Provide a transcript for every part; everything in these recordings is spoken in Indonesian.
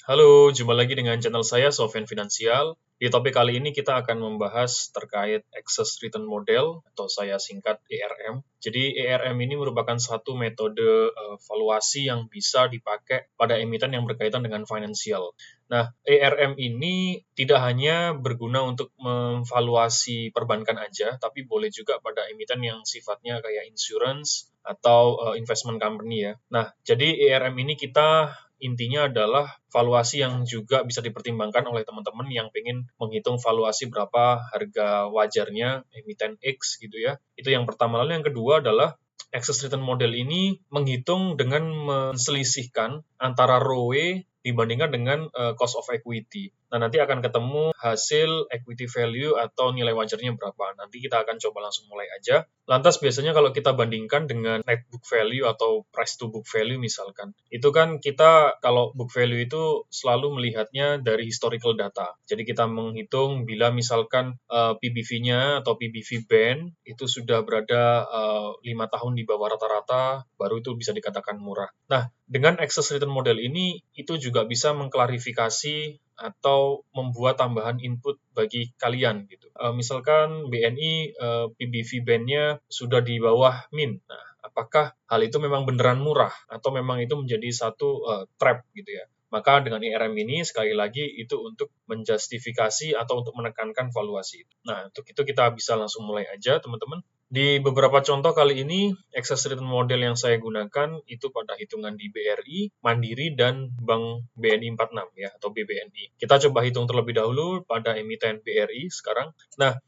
Halo, jumpa lagi dengan channel saya, Sofyan Finansial. Di topik kali ini kita akan membahas terkait Excess Return Model, atau saya singkat ERM. Jadi ERM ini merupakan satu metode valuasi yang bisa dipakai pada emiten yang berkaitan dengan finansial. Nah, ERM ini tidak hanya berguna untuk memvaluasi perbankan aja, tapi boleh juga pada emiten yang sifatnya kayak insurance atau investment company ya. Nah, jadi ERM ini kita intinya adalah valuasi yang juga bisa dipertimbangkan oleh teman-teman yang pengen menghitung valuasi berapa harga wajarnya emiten X gitu ya. Itu yang pertama. Lalu yang kedua adalah excess return model ini menghitung dengan menselisihkan antara ROE dibandingkan dengan cost of equity. Nah, nanti akan ketemu hasil equity value atau nilai wajarnya berapa. Nanti kita akan coba langsung mulai aja. Lantas biasanya kalau kita bandingkan dengan net book value atau price to book value misalkan, itu kan kita kalau book value itu selalu melihatnya dari historical data. Jadi kita menghitung bila misalkan PBV-nya atau PBV band itu sudah berada 5 tahun di bawah rata-rata, baru itu bisa dikatakan murah. Nah, dengan excess return model ini, itu juga bisa mengklarifikasi atau membuat tambahan input bagi kalian gitu. Misalkan BNI PBV band-nya sudah di bawah min. Nah, apakah hal itu memang beneran murah atau memang itu menjadi satu trap gitu ya? Maka dengan IRM ini sekali lagi itu untuk menjustifikasi atau untuk menekankan valuasi. Nah, untuk itu kita bisa langsung mulai aja teman-teman. Di beberapa contoh kali ini, excess return model yang saya gunakan itu pada hitungan di BRI, Mandiri, dan Bank BNI 46 ya, atau BBNI. Kita coba hitung terlebih dahulu pada emiten BRI sekarang. Nah,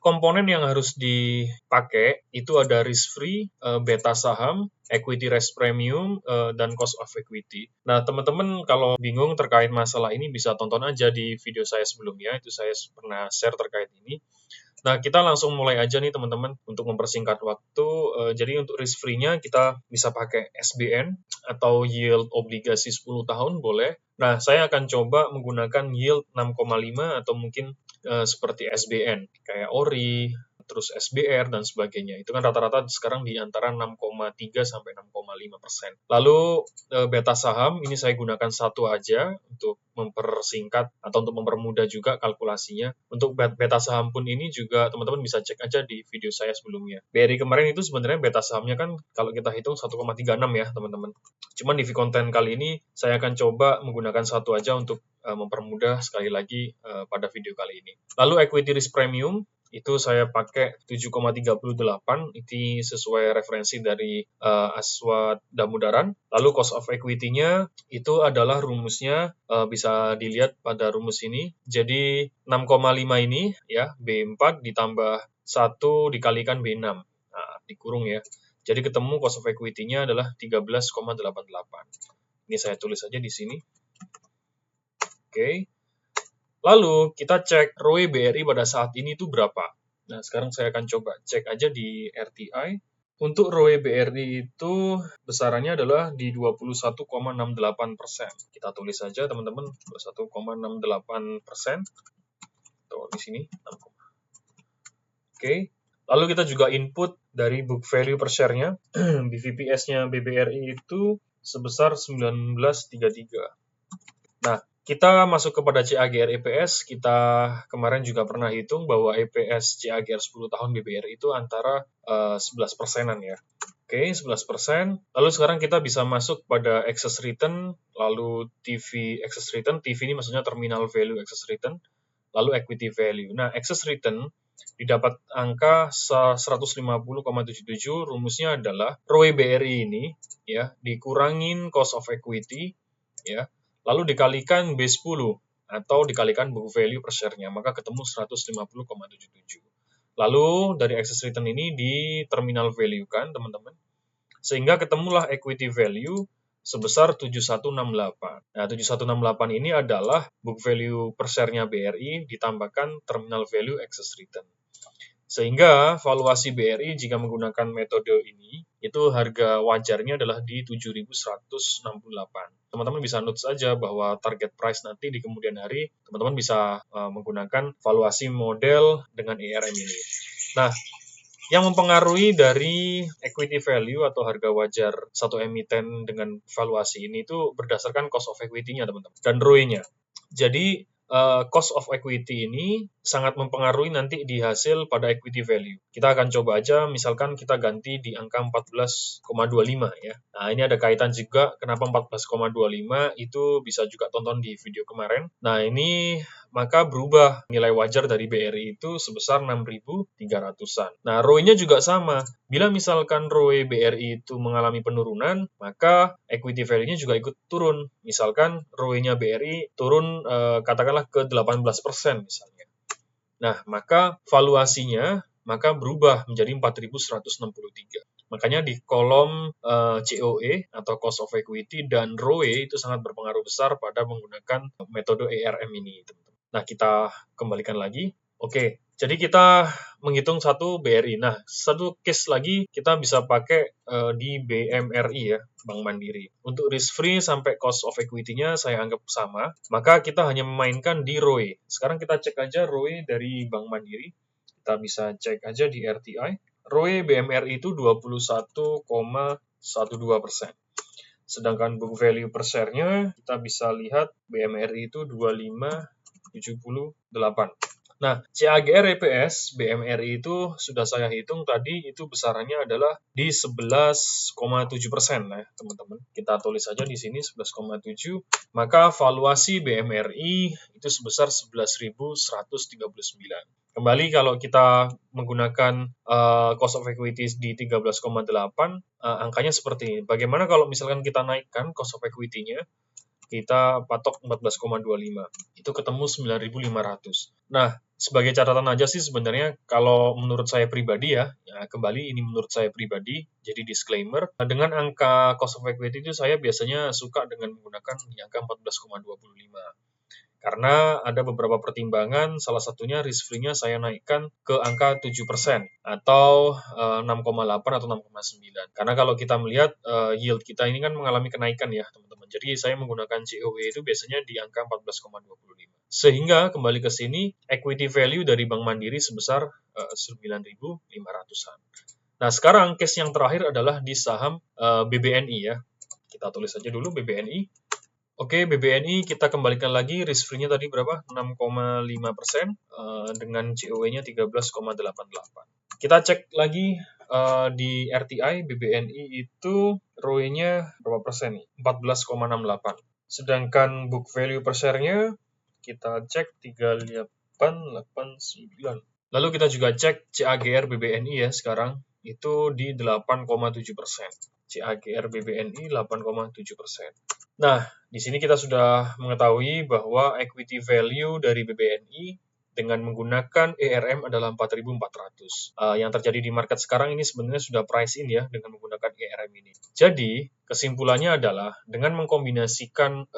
komponen yang harus dipakai itu ada risk free, beta saham, equity risk premium, dan cost of equity. Nah, teman-teman kalau bingung terkait masalah ini bisa tonton aja di video saya sebelumnya, itu saya pernah share terkait ini. Nah, kita langsung mulai aja nih teman-teman untuk mempersingkat waktu. Jadi untuk risk free-nya kita bisa pakai SBN atau yield obligasi 10 tahun boleh. Nah, saya akan coba menggunakan yield 6,5 atau mungkin seperti SBN kayak ORI, terus SBR dan sebagainya. Itu kan rata-rata sekarang di antara 6,3 sampai 6,5%. Lalu beta saham ini saya gunakan satu aja untuk mempersingkat atau untuk mempermudah juga kalkulasinya. Untuk beta saham pun ini juga teman-teman bisa cek aja di video saya sebelumnya. BRI kemarin itu sebenarnya beta sahamnya kan kalau kita hitung 1,36 ya teman-teman. Cuman di konten kali ini saya akan coba menggunakan satu aja untuk mempermudah sekali lagi pada video kali ini. Lalu equity risk premium itu saya pakai 7,38, itu sesuai referensi dari Aswad Damudaran. Lalu cost of equity-nya itu adalah rumusnya bisa dilihat pada rumus ini. Jadi 6,5 ini ya B4 ditambah 1 dikalikan B6. Nah, dikurung ya. Jadi ketemu cost of equity-nya adalah 13,88. Ini saya tulis aja di sini. Oke. Lalu kita cek ROE BRI pada saat ini itu berapa. Nah, sekarang saya akan coba cek aja di RTI. Untuk ROE BRI itu besarannya adalah di 21,68%. Kita tulis saja teman-teman, 21,68%. Tuh, di sini. Oke. Lalu kita juga input dari book value per share-nya. BVPS-nya BBRI itu sebesar 19,33. Nah, kita masuk kepada CAGR EPS, kita kemarin juga pernah hitung bahwa EPS CAGR 10 tahun BBRI itu antara 11%-an ya. Oke, 11%. Lalu sekarang kita bisa masuk pada excess return, lalu TV excess return, TV ini maksudnya terminal value excess return, lalu equity value. Nah, excess return didapat angka 150,77, rumusnya adalah ROE BRI ini ya dikurangin cost of equity ya, lalu dikalikan B10 atau dikalikan book value per share-nya, maka ketemu 150,77. Lalu dari excess return ini di terminal value kan teman-teman, sehingga ketemulah equity value sebesar 7168. Nah, 7168 ini adalah book value per share-nya BRI ditambahkan terminal value excess return. Sehingga valuasi BRI jika menggunakan metode ini, itu harga wajarnya adalah di 7.168. Teman-teman bisa note saja bahwa target price nanti di kemudian hari, teman-teman bisa menggunakan valuasi model dengan ERM ini. Nah, Yang mempengaruhi dari equity value atau harga wajar satu emiten dengan valuasi ini itu berdasarkan cost of equity-nya, teman-teman, dan ROE-nya. Jadi, cost of equity ini sangat mempengaruhi nanti di hasil pada equity value. Kita akan coba aja, misalkan kita ganti di angka 14,25 ya. Nah, ini ada kaitan juga kenapa 14,25 itu bisa juga tonton di video kemarin. Nah, ini maka berubah nilai wajar dari BRI itu sebesar 6.300-an. Nah, ROE-nya juga sama. Bila misalkan ROE BRI itu mengalami penurunan, maka equity value-nya juga ikut turun. Misalkan ROE-nya BRI turun katakanlah ke 18% misalnya. Nah, maka valuasinya berubah menjadi 4.163. Makanya di kolom COE atau cost of equity dan ROE itu sangat berpengaruh besar pada menggunakan metode ERM ini, teman-teman. Nah, kita kembalikan lagi. Oke, jadi kita menghitung satu BRI. Nah, satu case lagi kita bisa pakai di BMRI ya, Bank Mandiri. Untuk risk free sampai cost of equity-nya saya anggap sama, maka kita hanya memainkan di ROE. Sekarang kita cek aja ROE dari Bank Mandiri. Kita bisa cek aja di RTI. ROE BMRI itu 21,12%. Sedangkan book value per share-nya kita bisa lihat BMRI itu 25,78. Nah, CAGR EPS BMRI itu sudah saya hitung tadi itu besarannya adalah di 11,7%. Nah, teman-teman, kita tulis saja di sini 11,7. Maka valuasi BMRI itu sebesar 11.139. Kembali kalau kita menggunakan cost of equity di 13,8, angkanya seperti ini. Bagaimana kalau misalkan kita naikkan cost of equity-nya, kita patok 14,25. Itu ketemu 9.500. Nah, sebagai catatan aja sih sebenarnya kalau menurut saya pribadi ya kembali ini menurut saya pribadi, jadi disclaimer, dengan angka cost of equity itu saya biasanya suka dengan menggunakan di angka 14,25. Karena ada beberapa pertimbangan, salah satunya risk free-nya saya naikkan ke angka 7% atau 6,8 atau 6,9. Karena kalau kita melihat yield kita ini kan mengalami kenaikan ya, teman-teman. Jadi saya menggunakan COE itu biasanya di angka 14,25. Sehingga kembali ke sini, equity value dari Bank Mandiri sebesar 9.500-an. Nah, sekarang case yang terakhir adalah di saham BBNI ya. Kita tulis saja dulu BBNI. Oke, BBNI kita kembalikan lagi, risk free-nya tadi berapa? 6,5% dengan COE-nya 13,88. Kita cek lagi di RTI, BBNI itu ROE-nya berapa persen nih? 14,68. Sedangkan book value per share-nya kita cek 3889. Lalu kita juga cek CAGR BBNI ya sekarang, itu di 8,7%. CAGR BBNI 8,7%. Nah, di sini kita sudah mengetahui bahwa equity value dari BBNI dengan menggunakan ERM adalah 4.400. Yang terjadi di market sekarang ini sebenarnya sudah price in ya dengan menggunakan ERM ini. Jadi, kesimpulannya adalah dengan mengkombinasikan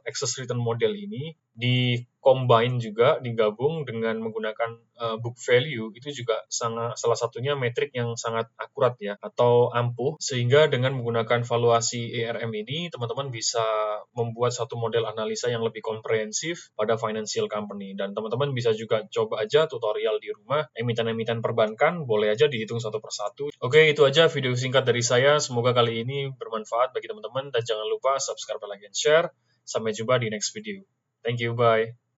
excess return model ini di-combine juga, digabung dengan menggunakan book value, itu juga salah satunya metrik yang sangat akurat ya, atau ampuh, sehingga dengan menggunakan valuasi ERM ini, teman-teman bisa membuat satu model analisa yang lebih komprehensif pada financial company. Dan teman-teman bisa juga coba aja tutorial di rumah, emiten-emiten perbankan, boleh aja dihitung satu persatu. Oke, itu aja video singkat dari saya, semoga kali ini bermanfaat bagi teman-teman, dan jangan lupa subscribe, like, and share. Sampai jumpa di next video. Thank you, bye.